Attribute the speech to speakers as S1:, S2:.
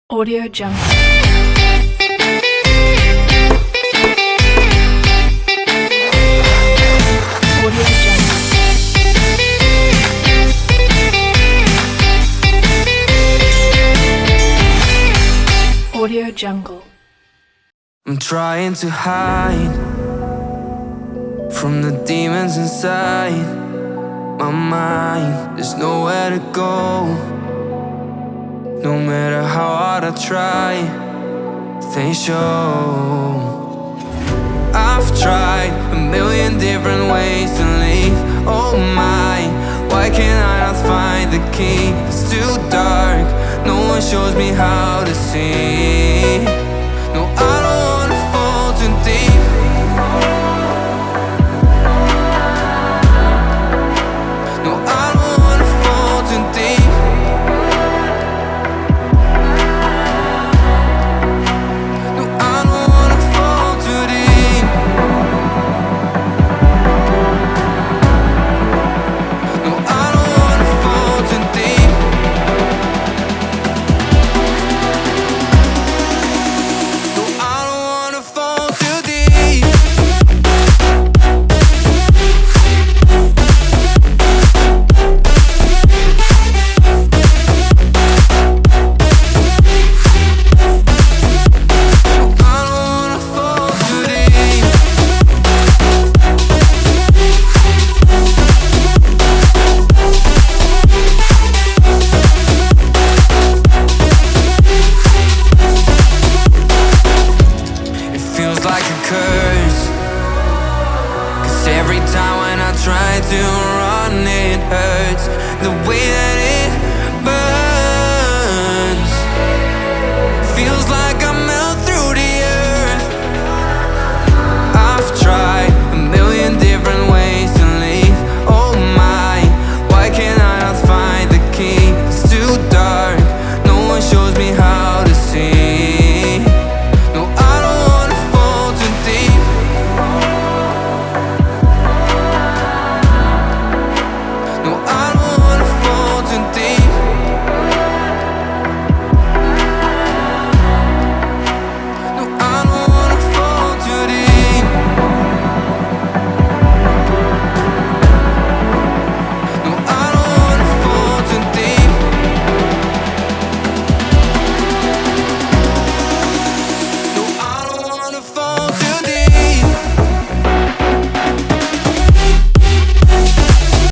S1: Audio Jungle. Audio Jungle. Audio Jungle.
S2: I'm trying to hide from the demons inside my mind. There's nowhere to go. No matter how hard I try, they show. I've tried a million different ways to leave. Oh my, why can't I not find the key? It's too dark, no one shows me how to see.